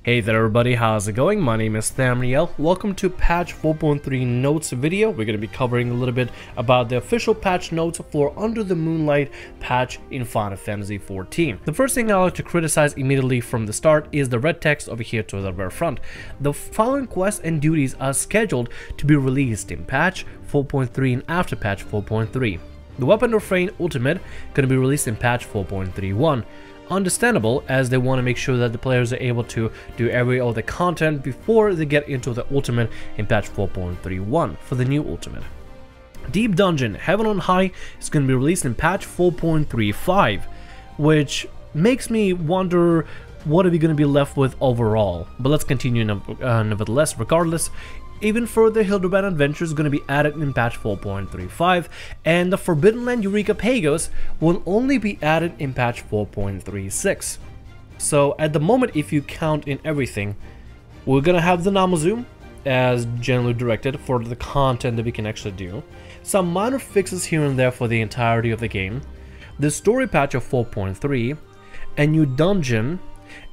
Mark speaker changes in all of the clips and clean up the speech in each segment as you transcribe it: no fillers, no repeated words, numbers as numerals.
Speaker 1: Hey there everybody, how's it going? My name is ThamRiel. Welcome to patch 4.3 notes video. We're going to be covering a little bit about the official patch notes for Under the Moonlight patch in Final Fantasy XIV. The first thing I like to criticize immediately from the start is the red text over here to the very front. The following quests and duties are scheduled to be released in patch 4.3 and after patch 4.3. The Weapon Refrain Ultimate going to be released in patch 4.31. Understandable, as they want to make sure that the players are able to do every other content before they get into the ultimate in patch 4.31 for the new ultimate. Deep Dungeon Heaven on High is going to be released in patch 4.35, which makes me wonder what are we going to be left with overall. But let's continue nevertheless. Regardless, even further Hildebrand Adventure is going to be added in patch 4.35, and the Forbidden Land Eureka Pagos will only be added in patch 4.36. So at the moment, if you count in everything, we're going to have the Namazoom as generally directed for the content that we can actually do, some minor fixes here and there for the entirety of the game, the story patch of 4.3, a new dungeon,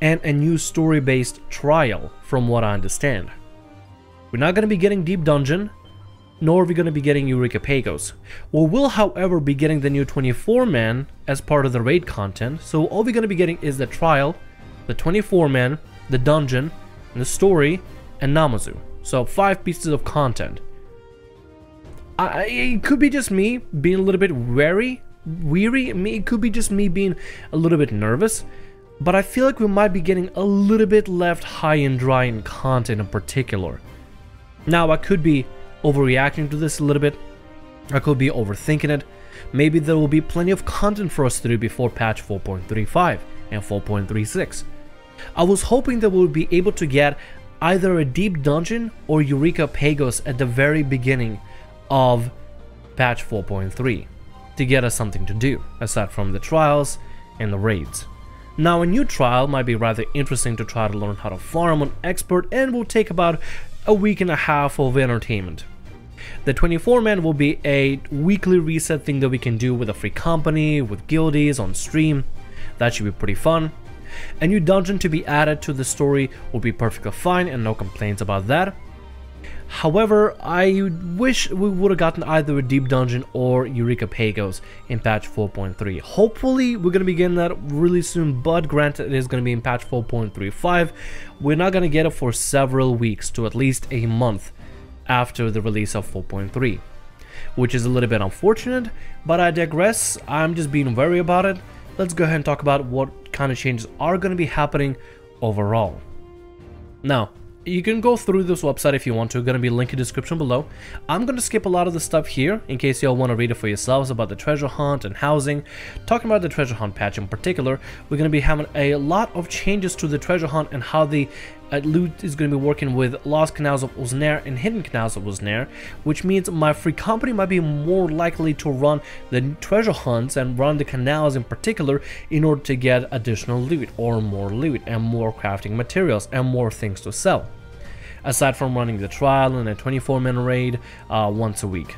Speaker 1: and a new story-based trial from what I understand. We're not going to be getting Deep Dungeon, nor are we going to be getting Eureka Pagos. We will, however, be getting the new 24-man as part of the raid content, so all we're going to be getting is the trial, the 24-man, the dungeon, and the story, and Namazu. So 5 pieces of content. It could be just me being a little bit weary. It could be just me being a little bit nervous, but I feel like we might be getting a little bit left high and dry in content in particular. Now, I could be overreacting to this a little bit, I could be overthinking it. Maybe there will be plenty of content for us to do before patch 4.35 and 4.36. I was hoping that we would be able to get either a Deep Dungeon or Eureka Pagos at the very beginning of patch 4.3 to get us something to do, aside from the trials and the raids. Now, a new trial might be rather interesting to try to learn how to farm on Expert, and will take about a week and a half of entertainment. The 24-man will be a weekly reset thing that we can do with a free company, with guildies, on stream. That should be pretty fun. A new dungeon to be added to the story will be perfectly fine, and no complaints about that. However, I wish we would have gotten either a Deep Dungeon or Eureka Pagos in patch 4.3. Hopefully, we're going to be getting that really soon, but granted, it is going to be in patch 4.35. We're not going to get it for several weeks to at least a month after the release of 4.3, which is a little bit unfortunate, but I digress. I'm just being wary about it. Let's go ahead and talk about what kind of changes are going to be happening overall. Now, you can go through this website if you want to, going to be linked in the description below. I'm going to skip a lot of the stuff here in case y'all want to read it for yourselves about the treasure hunt and housing. Talking about the treasure hunt patch in particular, we're going to be having a lot of changes to the treasure hunt and how the loot is going to be working with Lost Canals of Uznair and Hidden Canals of Uznair, which means my free company might be more likely to run the treasure hunts and run the canals in particular in order to get additional loot or more loot and more crafting materials and more things to sell, aside from running the trial and a 24-man raid once a week.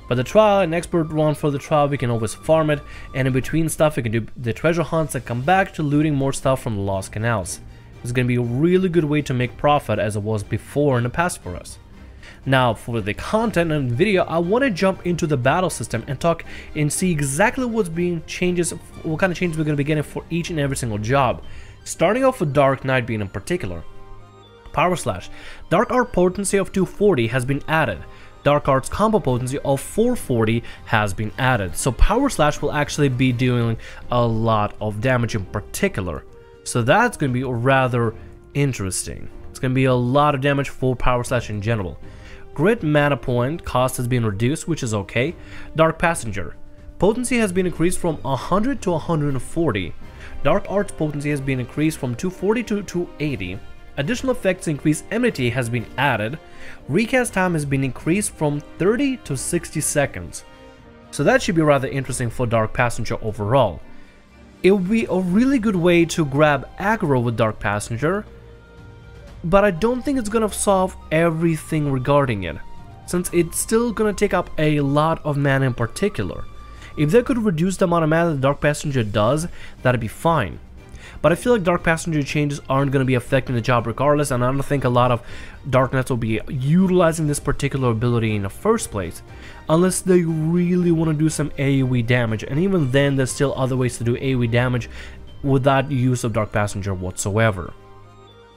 Speaker 1: But the trial and expert run for the trial, we can always farm it, and in between stuff we can do the treasure hunts and come back to looting more stuff from the Lost Canals. It's going to be a really good way to make profit as it was before in the past for us. Now, for the content and video, I want to jump into the battle system and talk and see exactly what's being changes, what kind of changes we're going to be getting for each and every single job. Starting off with Dark Knight being in particular. Power Slash. Dark Art potency of 240 has been added. Dark Art's combo potency of 440 has been added. So Power Slash will actually be doing a lot of damage in particular. So that's going to be rather interesting. It's going to be a lot of damage for Power Slash in general. Grit mana point cost has been reduced, which is okay. Dark Passenger. Potency has been increased from 100 to 140. Dark Art's potency has been increased from 240 to 280. Additional effects increase enmity has been added. Recast time has been increased from 30 to 60 seconds. So that should be rather interesting for Dark Passenger overall. It would be a really good way to grab aggro with Dark Passenger, but I don't think it's gonna solve everything regarding it, since it's still gonna take up a lot of mana in particular. If they could reduce the amount of mana that Dark Passenger does, that'd be fine. But I feel like Dark Passenger changes aren't going to be affecting the job regardless, and I don't think a lot of Dark Knights will be utilizing this particular ability in the first place, unless they really want to do some AoE damage, and even then there's still other ways to do AoE damage without use of Dark Passenger whatsoever.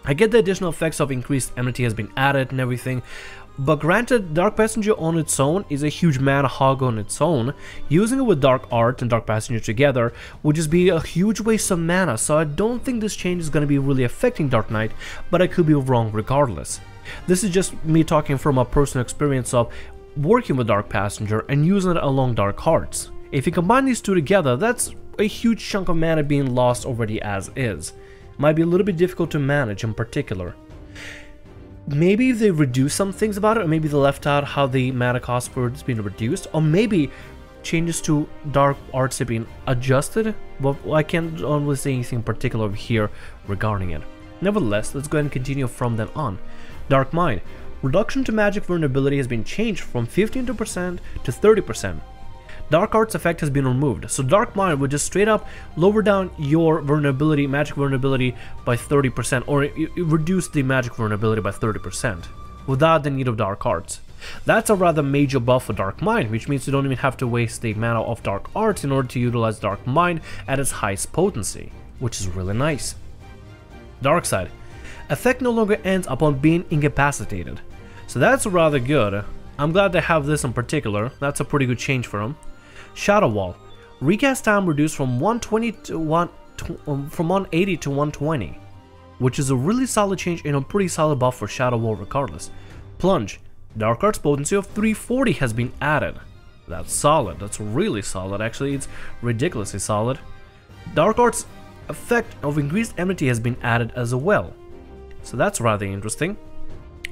Speaker 1: I get the additional effects of increased enmity has been added and everything, but granted, Dark Passenger on its own is a huge mana hog on its own. Using it with Dark Art and Dark Passenger together would just be a huge waste of mana, so I don't think this change is going to be really affecting Dark Knight, but I could be wrong regardless. This is just me talking from a personal experience of working with Dark Passenger and using it along Dark Hearts. If you combine these two together, that's a huge chunk of mana being lost already as is. Might be a little bit difficult to manage in particular. Maybe they reduce some things about it, or maybe they left out how the mana cost for it's been reduced, or maybe changes to Dark Arts have been adjusted, but I can't only say anything particular here regarding it. Nevertheless, let's go ahead and continue from then on. Dark Mind. Reduction to magic vulnerability has been changed from 15% to 30%. Dark Arts effect has been removed, so Dark Mind would just straight up lower down your vulnerability, magic vulnerability by 30%, or reduce the magic vulnerability by 30%, without the need of Dark Arts. That's a rather major buff for Dark Mind, which means you don't even have to waste the mana of Dark Arts in order to utilize Dark Mind at its highest potency, which is really nice. Dark Side. Effect no longer ends upon being incapacitated, so that's rather good. I'm glad they have this in particular. That's a pretty good change for them. Shadow Wall. Recast time reduced from 180 to 120, which is a really solid change and a pretty solid buff for Shadow Wall regardless. Plunge. Dark Arts potency of 340 has been added. That's solid. That's really solid. Actually, it's ridiculously solid. Dark Arts effect of increased enmity has been added as well, so that's rather interesting.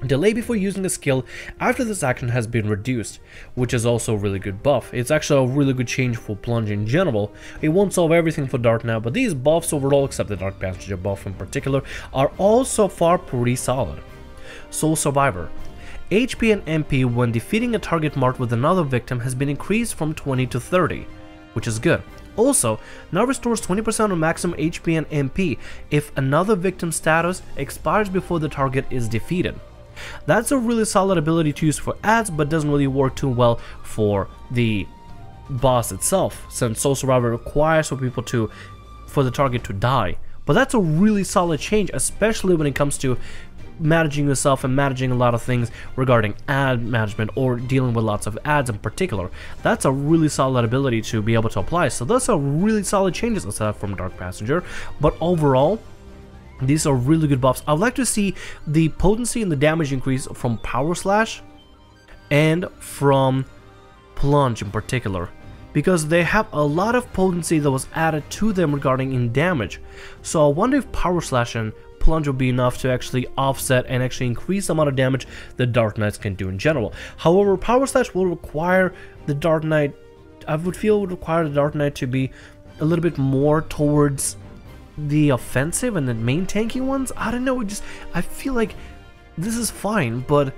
Speaker 1: Delay before using a skill after this action has been reduced, which is also a really good buff. It's actually a really good change for Plunge in general. It won't solve everything for Dark now, but these buffs overall, except the Dark Passenger buff in particular, are all so far pretty solid. Soul Survivor. HP and MP when defeating a target marked with another victim has been increased from 20 to 30, which is good. Also, now restores 20% of maximum HP and MP if another victim's status expires before the target is defeated. That's a really solid ability to use for ads, but doesn't really work too well for the boss itself, since Soul Survivor requires for the target to die. But that's a really solid change, especially when it comes to managing yourself and managing a lot of things regarding ad management or dealing with lots of ads in particular. That's a really solid ability to be able to apply. So those are really solid changes aside from Dark Passenger, but overall, these are really good buffs. I'd like to see the potency and the damage increase from Power Slash and from Plunge in particular, because they have a lot of potency that was added to them regarding in damage. So I wonder if Power Slash and Plunge will be enough to actually offset and actually increase the amount of damage that Dark Knights can do in general. However, Power Slash will require the Dark Knight, I would feel would require the Dark Knight to be a little bit more towards the offensive and the main tanky ones. I don't know, I feel like this is fine, but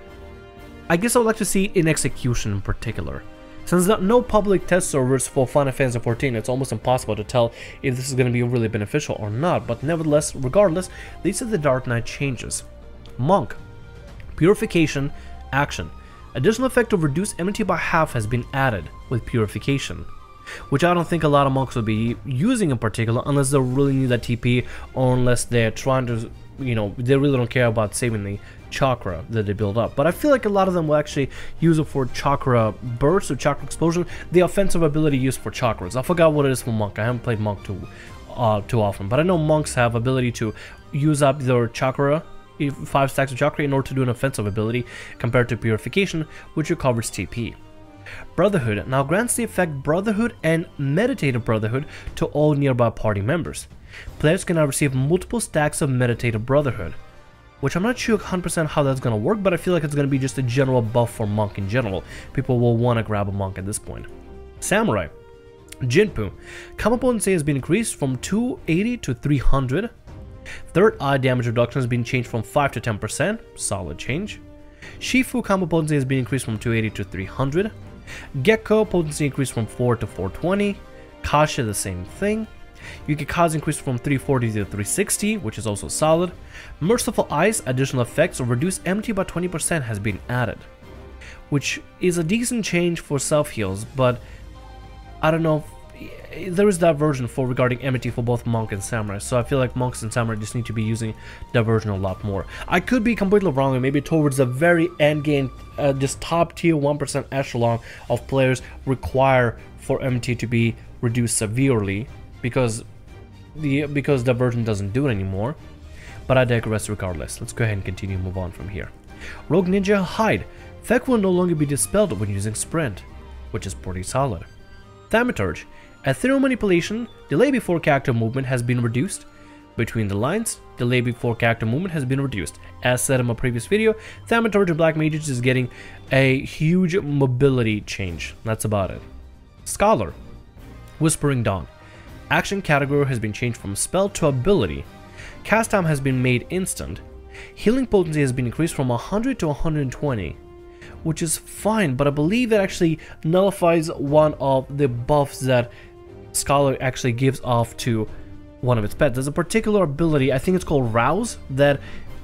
Speaker 1: I guess I would like to see it in execution in particular. Since there are no public test servers for Final Fantasy XIV, it's almost impossible to tell if this is going to be really beneficial or not, but nevertheless, regardless, these are the Dark Knight changes. Monk. Purification. Action. Additional effect of reduced enmity by half has been added with Purification, which I don't think a lot of monks will be using in particular unless they really need that TP, or unless they're trying to, they really don't care about saving the chakra that they build up. But I feel like a lot of them will actually use it for chakra burst or chakra explosion, the offensive ability used for chakras. I forgot what it is for monk. I haven't played monk too often, but I know monks have ability to use up their chakra, 5 stacks of chakra, in order to do an offensive ability compared to Purification, which recovers TP. Brotherhood now grants the effect Brotherhood and Meditative Brotherhood to all nearby party members. Players can now receive multiple stacks of Meditative Brotherhood, which I'm not sure 100% how that's going to work, but I feel like it's going to be just a general buff for Monk in general. People will want to grab a Monk at this point. Samurai. Jinpu. Combo potency has been increased from 280 to 300. Third eye damage reduction has been changed from 5 to 10%. Solid change. Shifu combo potency has been increased from 280 to 300. Gecko potency increased from 4 to 420. Kasha the same thing. You get cost increase from 340 to 360, which is also solid. Merciful Eyes, additional effects, or reduce MT by 20% has been added, which is a decent change for self-heals, but I don't know, there is diversion for regarding MT for both Monk and Samurai, so I feel like Monks and Samurai just need to be using diversion a lot more. I could be completely wrong, and maybe towards the very end game, just top tier 1% echelon of players require for MT to be reduced severely, because diversion doesn't do it anymore. But I digress regardless. Let's go ahead and continue and move on from here. Rogue Ninja Hide. Effect will no longer be dispelled when using Sprint, which is pretty solid. Thaumaturge. Ethereal Manipulation. Delay before character movement has been reduced. Between the lines, delay before character movement has been reduced. As said in my previous video, Thaumaturge and Black Mages is getting a huge mobility change. That's about it. Scholar. Whispering Dawn. Action category has been changed from spell to ability. Cast time has been made instant. Healing potency has been increased from 100 to 120, which is fine, but I believe it actually nullifies one of the buffs that Scholar actually gives off to one of its pets. There's a particular ability, I think it's called Rouse, that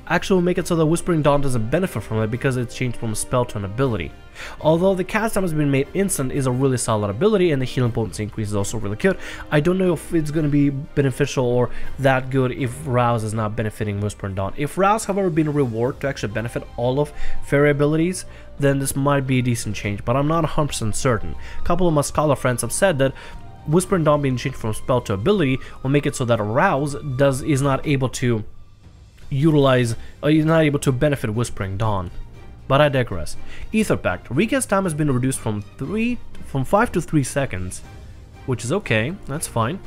Speaker 1: actually will make it so that Whispering Dawn doesn't benefit from it because it's changed from a spell to an ability. Although the cast time has been made instant is a really solid ability, and the healing potency increase is also really good. I don't know if it's going to be beneficial or that good if Rouse is not benefiting Whispering Dawn. If Rouse, however, been a reward to actually benefit all of fairy abilities, then this might be a decent change, but I'm not 100% certain. A couple of my Scholar friends have said that Whispering Dawn being changed from spell to ability will make it so that Rouse is not able to utilize, he's not able to benefit Whispering Dawn. But I digress. Ether Pact. Recast time has been reduced from 5 to 3 seconds, which is okay, that's fine.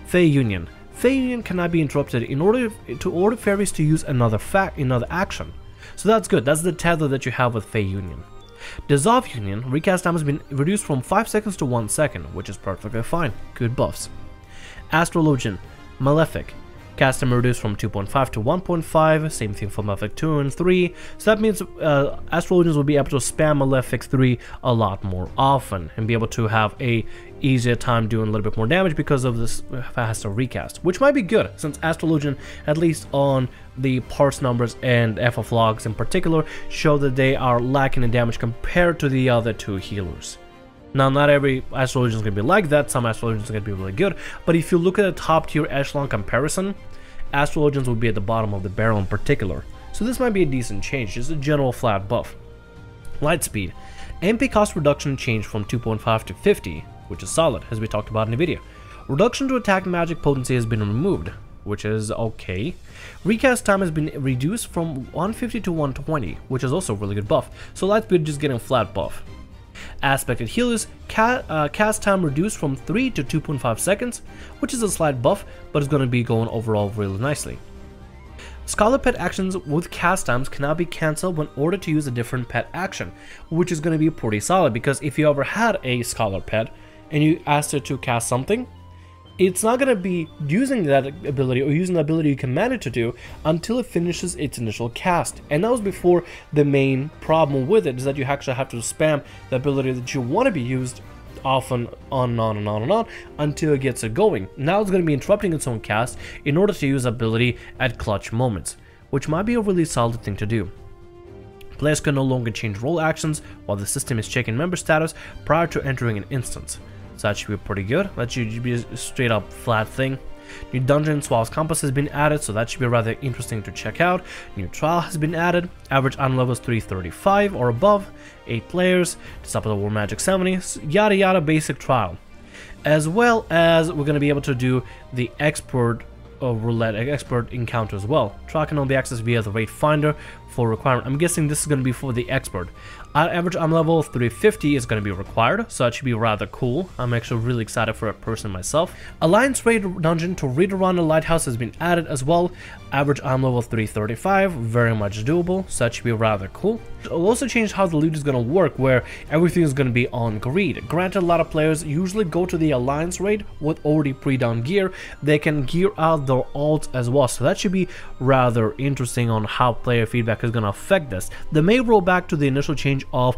Speaker 1: Fey Union. Fey Union cannot be interrupted in order to order fairies to use another action. So that's good, that's the tether that you have with Fey Union. Dissolve Union. Recast time has been reduced from 5 seconds to 1 second, which is perfectly fine. Good buffs. Astrologian. Malefic. Cast time reduced from 2.5 to 1.5, same thing for Malefic 2 and 3, so that means Astrologians will be able to spam Malefic 3 a lot more often, and be able to have a easier time doing a little bit more damage because of this faster recast, which might be good, since Astrologian, at least on the parts numbers and FF logs in particular, show that they are lacking in damage compared to the other two healers. Now, not every Astrologian is going to be like that, some Astrologians are going to be really good, but if you look at a top tier echelon comparison, Astrologians will be at the bottom of the barrel in particular. So this might be a decent change, just a general flat buff. Lightspeed. MP cost reduction changed from 2.5 to 50, which is solid, as we talked about in the video. Reduction to attack magic potency has been removed, which is okay. Recast time has been reduced from 150 to 120, which is also a really good buff, so Lightspeed just getting a flat buff. Aspected Healers, cast time reduced from 3 to 2.5 seconds, which is a slight buff, but it's going to be going overall really nicely. Scholar pet actions with cast times cannot be cancelled when ordered to use a different pet action, which is going to be pretty solid, because if you ever had a Scholar pet and you asked it to cast something, it's not going to be using that ability or using the ability you command it to do until it finishes its initial cast. And that was before the main problem with it is that you actually have to spam the ability that you want to be used often on and on and on and on until it gets it going. Now it's going to be interrupting its own cast in order to use ability at clutch moments, which might be a really solid thing to do. Players can no longer change role actions while the system is checking member status prior to entering an instance. So that should be pretty good. That should be a straight up flat thing. New Dungeon Swallow's Compass has been added, so that should be rather interesting to check out. New Trial has been added. Average item level is 335 or above. 8 players. Top of the War Magic 70. Yada yada basic trial. As well as we're going to be able to do the expert roulette expert encounter as well. Trial can only be accessed via the rate finder for requirement. I'm guessing this is going to be for the expert. Average item level 350 is going to be required, so that should be rather cool. I'm actually really excited for it personally myself. Alliance raid dungeon to read around the lighthouse has been added as well. Average item level 335, very much doable, so that should be rather cool. It'll also change how the loot is going to work, where everything is going to be on greed. Granted, a lot of players usually go to the Alliance raid with already pre-done gear. They can gear out their alts as well, so that should be rather interesting on how player feedback is going to affect this. They may roll back to the initial change of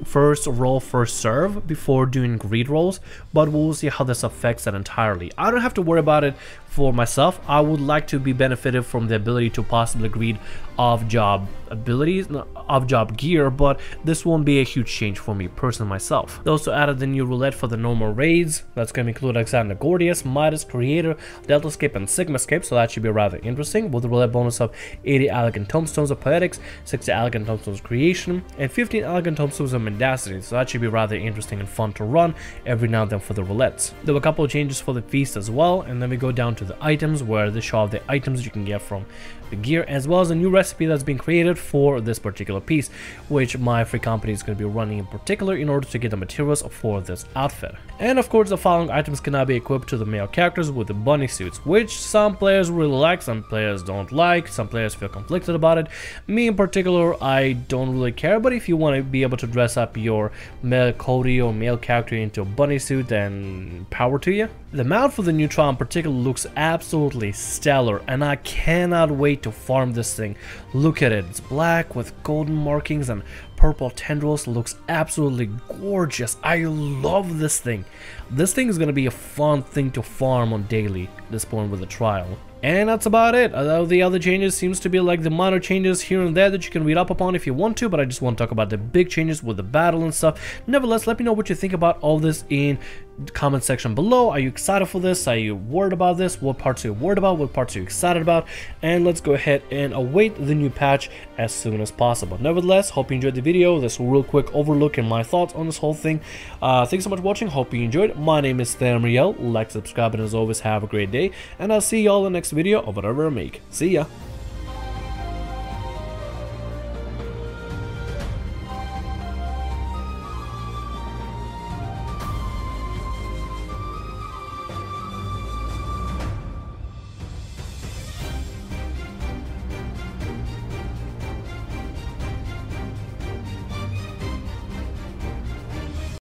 Speaker 1: first roll, first serve before doing greed rolls, but we'll see how this affects that entirely. I don't have to worry about it for myself. I would like to be benefited from the ability to possibly greed off-job abilities, off-job gear, but this won't be a huge change for me personally myself. They also added the new roulette for the normal raids. That's going to include Alexander Gordius, Midas, Creator, Deltascape, and Sigmascape, so that should be rather interesting, with the roulette bonus of 80 Elegant Tombstones of Poetics, 60 Elegant Tombstones of Creation, and 15 Elegant Tombstones of Mendacity, so that should be rather interesting and fun to run every now and then for the roulettes. There were a couple of changes for the feast as well, and then we go down to the items, where they show off the items you can get from the gear, as well as a new recipe that's been created for this particular piece, which my free company is going to be running in particular in order to get the materials for this outfit. And of course, the following items cannot be equipped to the male characters with the bunny suits, which some players really like, some players don't like, some players feel conflicted about it. Me in particular, I don't really care, but if you want to be able to dress up your male Cody or male character into a bunny suit, then power to you. The mount for the new trial in particular looks absolutely stellar, and I cannot wait to farm this thing. Look at it, it's black with golden markings and purple tendrils, looks absolutely gorgeous. I love this thing. This thing is going to be a fun thing to farm on daily at this point with the trial. And that's about it. The other changes seems to be like the minor changes here and there that you can read up upon if you want to, but I just want to talk about the big changes with the battle and stuff. Nevertheless, let me know what you think about all this in the comment section below. Are you excited for this? Are you worried about this? What parts are you worried about? What parts are you excited about? And let's go ahead and await the new patch as soon as possible. Nevertheless, hope you enjoyed the video. This real quick overlook and my thoughts on this whole thing. Thanks so much for watching. Hope you enjoyed. My name is ThamRiel. Like, subscribe, and as always, have a great day. And I'll see y'all in the next video of whatever I make. See ya.